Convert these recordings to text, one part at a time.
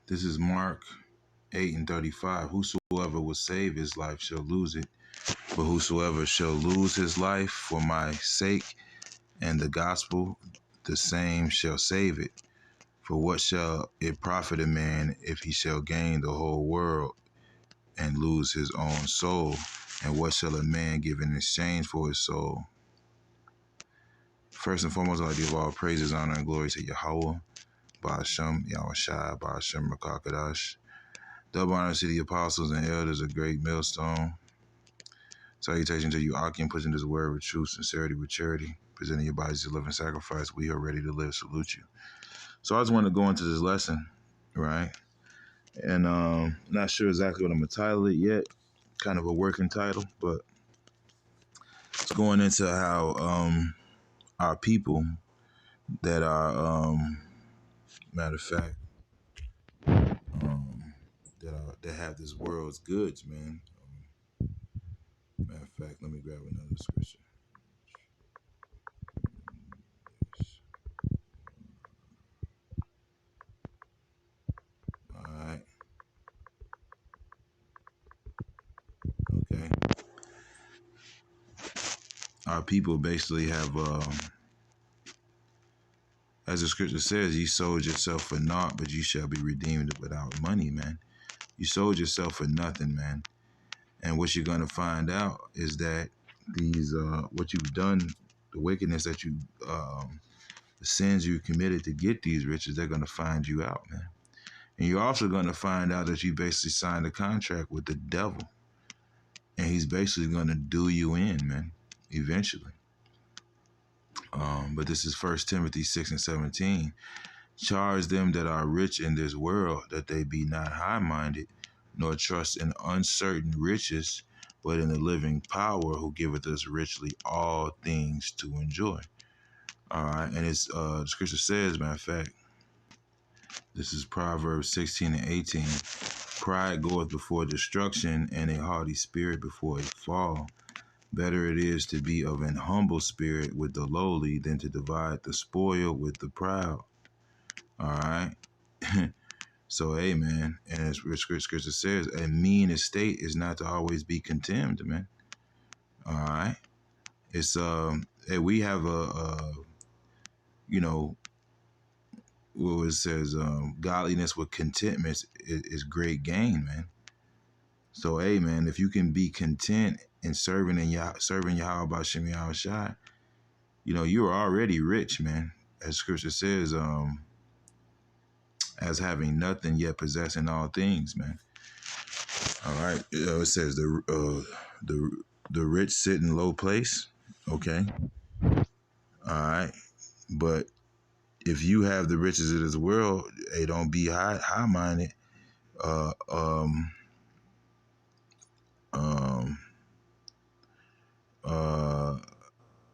This is Mark 8:35. Whosoever will save his life shall lose it, but whosoever shall lose his life for my sake and the gospel, the same shall save it. For what shall it profit a man if he shall gain the whole world and lose his own soul? And what shall a man give in exchange for his soul? First and foremost, I'd like to give all praises, honor, and glory to Yahweh, Ba'ashem, Yahushai, Ba'ashem, Rakakadash. Double honor to the apostles and elders, a great millstone. Salutation to you, Akim, pushing this word with truth, sincerity, with charity, presenting your bodies as a living sacrifice. We are ready to live. Salute you. So I just want to go into this lesson, right? And not sure exactly what I'm going to title it yet. Kind of a working title, but it's going into how our people that are, matter of fact, that have this world's goods, man. Matter of fact, let me grab another scripture. All right. Okay. Our people basically have, as the scripture says, you sold yourself for naught, but you shall be redeemed without money, man. You sold yourself for nothing, man. And what you're going to find out is that these, what you've done, the wickedness that you, the sins you committed to get these riches, they're going to find you out, man. And you're also going to find out that you basically signed a contract with the devil. And he's basically going to do you in, man, eventually. But this is 1 Timothy 6:17. Charge them that are rich in this world, that they be not high-minded, nor trust in uncertain riches, but in the living power who giveth us richly all things to enjoy. All right, and it's the scripture says, matter of fact, this is Proverbs 16:18. Pride goeth before destruction, and a haughty spirit before a fall. Better it is to be of an humble spirit with the lowly than to divide the spoil with the proud. All right. So, hey, man, and as scripture says, a mean estate is not to always be contemned, man. All right. It's, we have you know, what it says, godliness with contentment is great gain, man. So, hey, man, if you can be content in serving Yahweh B'Shem Yahushai, you are already rich, man. As scripture says, as having nothing yet possessing all things, man. All right. It says the rich sit in low place. Okay. All right. But if you have the riches of this world, hey, don't be high minded. Uh, um, um,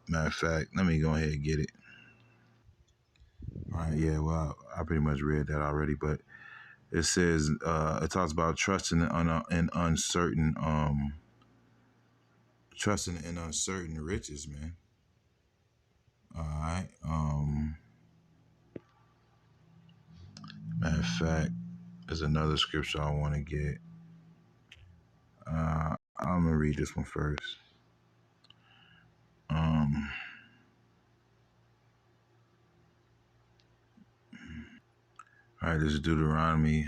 Matter of fact, let me go ahead and get it. All right. Yeah. Well, I pretty much read that already, but it says it talks about trusting in uncertain riches, man. All right. Matter of fact, there's another scripture I want to get. I'm gonna read this one first. All right, this is Deuteronomy.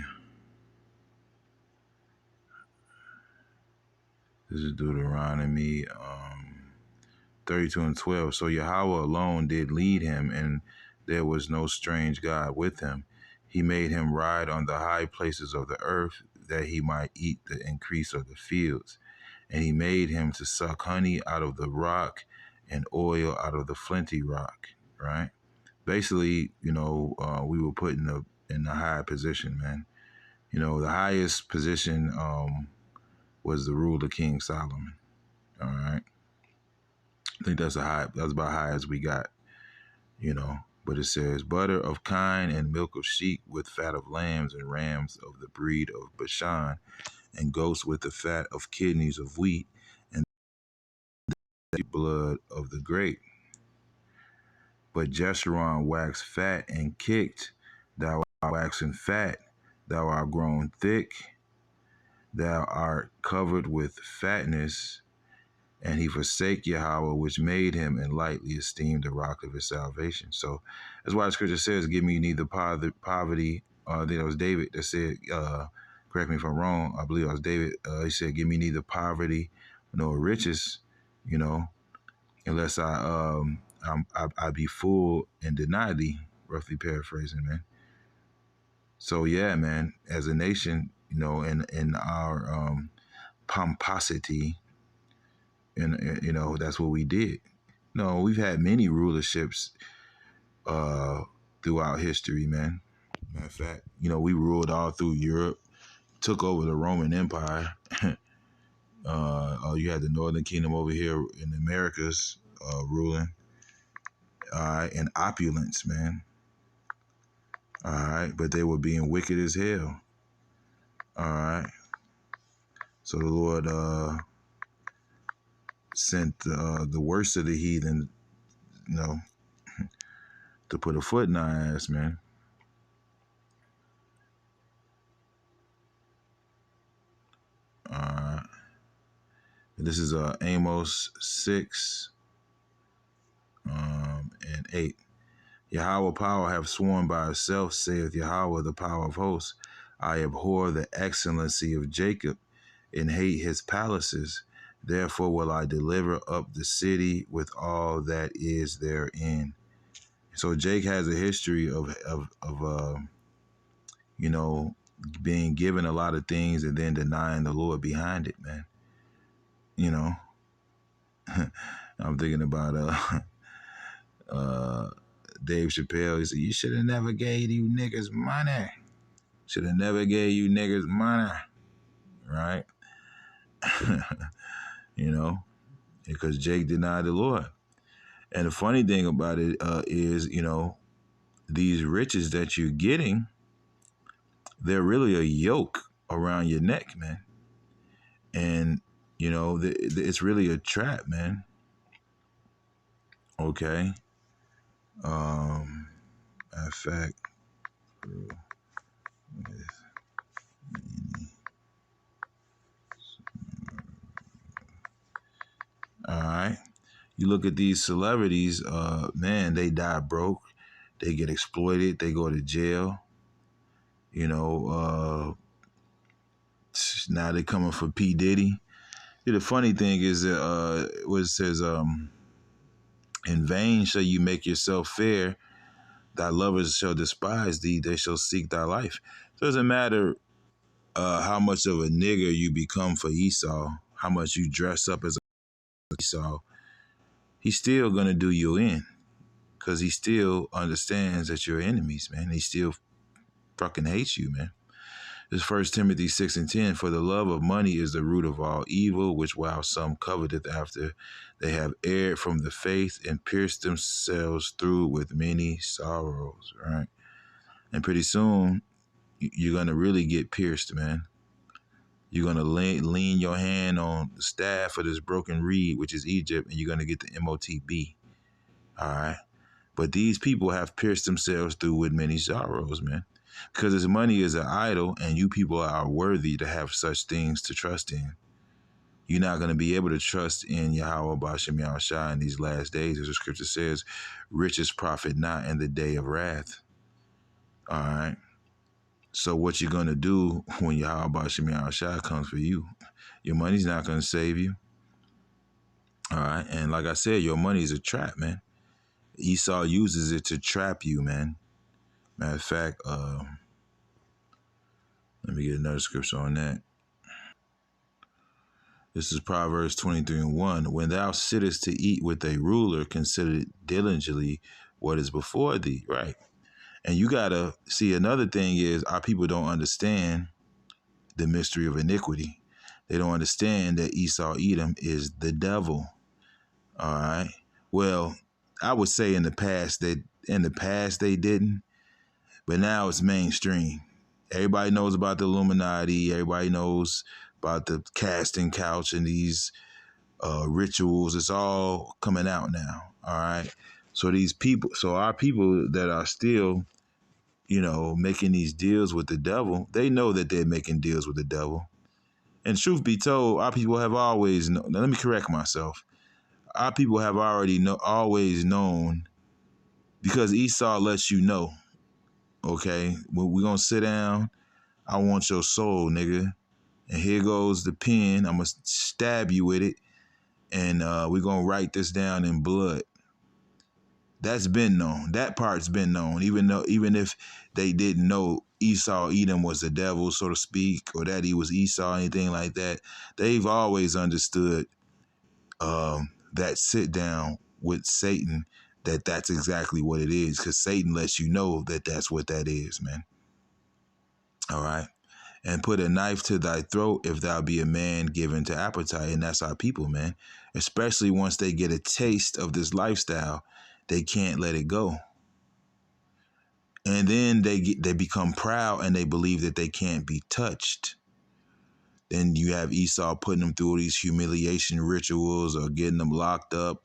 This is Deuteronomy 32:12. So Yahweh alone did lead him, and there was no strange God with him. He made him ride on the high places of the earth, that he might eat the increase of the fields. And he made him to suck honey out of the rock and oil out of the flinty rock, right? Basically, we were put in the high position, man. The highest position was the rule of King Solomon. All right. I think that's about high as we got, But it says butter of kine and milk of sheep with fat of lambs and rams of the breed of Bashan and goats with the fat of kidneys of wheat and the blood of the grape. But Jeshurun waxed fat and kicked, thou waxen fat, Thou art grown thick, thou art covered with fatness, and he forsake Yahweh, which made him, and lightly esteemed the rock of his salvation. So that's why the scripture says, give me neither poverty, I think it was David that said, correct me if I'm wrong, I believe it was David, he said, give me neither poverty nor riches, you know, unless I be full and deny thee, roughly paraphrasing, man. So yeah, man, as a nation, you know, in our pomposity, and you know, that's what we did. No, we've had many rulerships throughout history, man. Matter of fact, you know, we ruled all through Europe, took over the Roman Empire. You had the Northern Kingdom over here in the Americas ruling. All right, and opulence, man. All right, but they were being wicked as hell. All right. So the Lord sent the worst of the heathen, you know, to put a foot in our ass, man. This is Amos 6 and 8. Yahweh power have sworn by itself, saith Yahweh, the power of hosts. I abhor the excellency of Jacob and hate his palaces. Therefore will I deliver up the city with all that is therein. So Jake has a history of you know, being given a lot of things and then denying the Lord behind it, man. You know, I'm thinking about Dave Chappelle. He said, "You should have never gave you niggas money. Should have never gave you niggas money." Right? You know, because Jake denied the Lord. And the funny thing about it is, you know, these riches that you're getting, they're really a yoke around your neck, man. And, you know, it's really a trap, man. Okay. In fact, all right. You look at these celebrities, man, they die broke. They get exploited. They go to jail. You know, now they're coming for P. Diddy. The funny thing is that what it says, in vain shall you make yourself fair. Thy lovers shall despise thee. They shall seek thy life. So it doesn't matter how much of a nigger you become for Esau, how much you dress up as Esau, he's still going to do you in because he still understands that you're enemies, man. He still fucking hates you, man. This 1 Timothy 6 and 10, for the love of money is the root of all evil, which while some coveteth after, they have erred from the faith and pierced themselves through with many sorrows, right? And pretty soon, you're going to really get pierced, man. You're going to lean your hand on the staff of this broken reed, which is Egypt, and you're going to get the MOTB, all right? But these people have pierced themselves through with many sorrows, man. Because his money is an idol, and you people are worthy to have such things to trust in. You're not going to be able to trust in Yahweh Bashem Yahushua in these last days, as the scripture says, riches profit not in the day of wrath. All right. So what you're going to do when Yahweh Bashem Yahushua comes for you, your money's not going to save you. All right. And like I said, your money is a trap, man. Esau uses it to trap you, man. Matter of fact, let me get another scripture on that. This is Proverbs 23 and 1. When thou sittest to eat with a ruler, consider diligently what is before thee. Right. And you got to see, another thing is our people don't understand the mystery of iniquity. They don't understand that Esau Edom is the devil. All right. Well, I would say in the past they didn't, but now it's mainstream. Everybody knows about the Illuminati. Everybody knows about the casting couch and these rituals. It's all coming out now. All right. So our people that are still, making these deals with the devil, they know that they're making deals with the devil. And truth be told, our people have always known. Now, let me correct myself. Our people have always known, because Esau lets you know, okay, when we're going to sit down, I want your soul, nigga. And here goes the pen. I'm going to stab you with it. And we're going to write this down in blood. That's been known. That part's been known. Even if they didn't know Esau, Edom was the devil, so to speak, or that he was Esau, anything like that, they've always understood that sit down with Satan, that's exactly what it is, because Satan lets you know that that's what that is, man. All right. And put a knife to thy throat if thou be a man given to appetite. And that's our people, man. Especially once they get a taste of this lifestyle, they can't let it go. And then they become proud and they believe that they can't be touched. Then you have Esau putting them through these humiliation rituals or getting them locked up,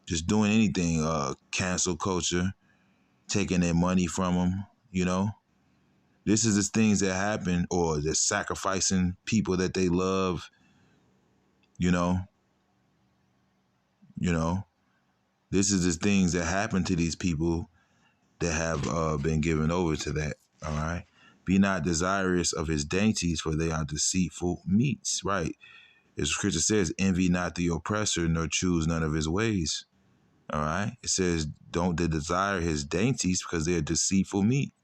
just doing anything, cancel culture, taking their money from them, This is the things that happen, or they're sacrificing people that they love, you know. This is the things that happen to these people that have been given over to that, all right? Be not desirous of his dainties, for they are deceitful meats, right? As Scripture says, envy not the oppressor, nor choose none of his ways, all right? It says, don't desire his dainties, because they're deceitful meat,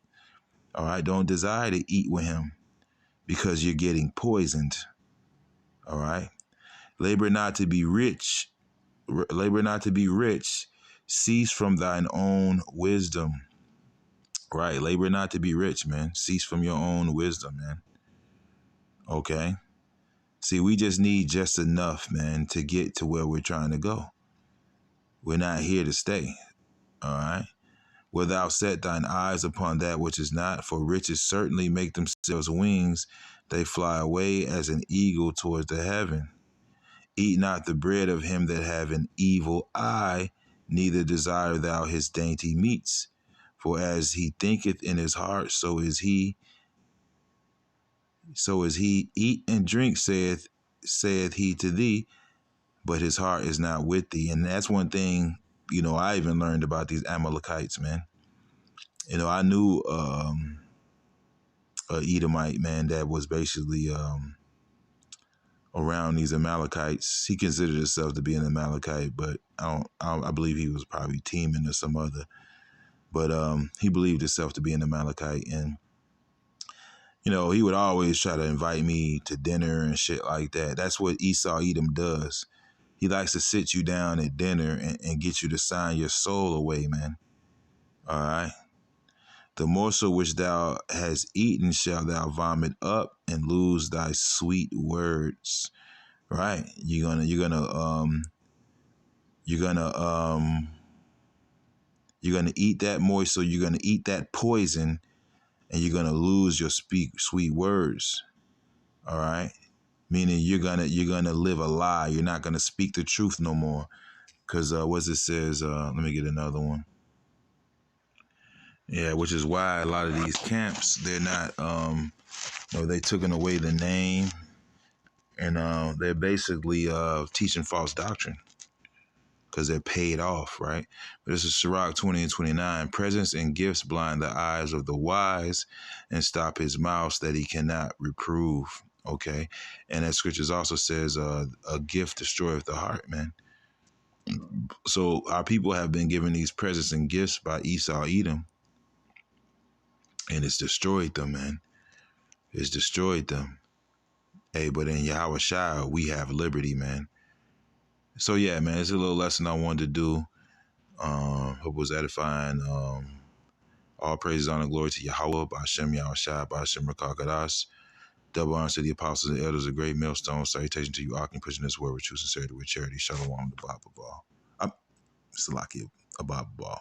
all right? Don't desire to eat with him, because you're getting poisoned, all right? Labor not to be rich. Labor not to be rich. Cease from thine own wisdom. Right. Labor not to be rich, man. Cease from your own wisdom, man. Okay. See, we just need just enough, man, to get to where we're trying to go. We're not here to stay. All right. Wilt thou set thine eyes upon that which is not, for riches certainly make themselves wings. They fly away as an eagle towards the heaven. Eat not the bread of him that have an evil eye, neither desire thou his dainty meats. For as he thinketh in his heart, so is he. Eat and drink, saith he to thee, but his heart is not with thee. And that's one thing, I even learned about these Amalekites, man. I knew a Edomite, man, that was basically around these Amalekites. He considered himself to be an Amalekite, but I believe he was probably teaming or some other. But he believed himself to be an Amalekite, and he would always try to invite me to dinner and shit like that. That's what Esau Edom does. He likes to sit you down at dinner and get you to sign your soul away, man. All right. The morsel which thou hast eaten shall thou vomit up and lose thy sweet words. Right? You're gonna eat that morsel. You're gonna eat that poison, and you're gonna lose your sweet words. All right, meaning you're gonna live a lie. You're not gonna speak the truth no more. Because what it says, let me get another one. Yeah, which is why a lot of these camps, they're not, they took away the name, and they're basically teaching false doctrine because they're paid off, right? But this is Sirach 20 and 29. Presents and gifts blind the eyes of the wise and stop his mouth that he cannot reprove, okay? And that scriptures also says a gift destroyeth the heart, man. So our people have been given these presents and gifts by Esau, Edom, and it's destroyed them, man. It's destroyed them. Hey, but in Yahweh Shai, we have liberty, man. So yeah, man, it's a little lesson I wanted to do. Hope it was edifying. All praises, honor, glory to Yahweh, Ba'ashem Yahweh Shai, Ba'ashem Rakakadas. Double honor to the apostles and elders, a great millstone. Salutation to you, Akim, pushing this word with true sincerity, with charity. Shalom, the Bible ball. Salaki, a Bible ball.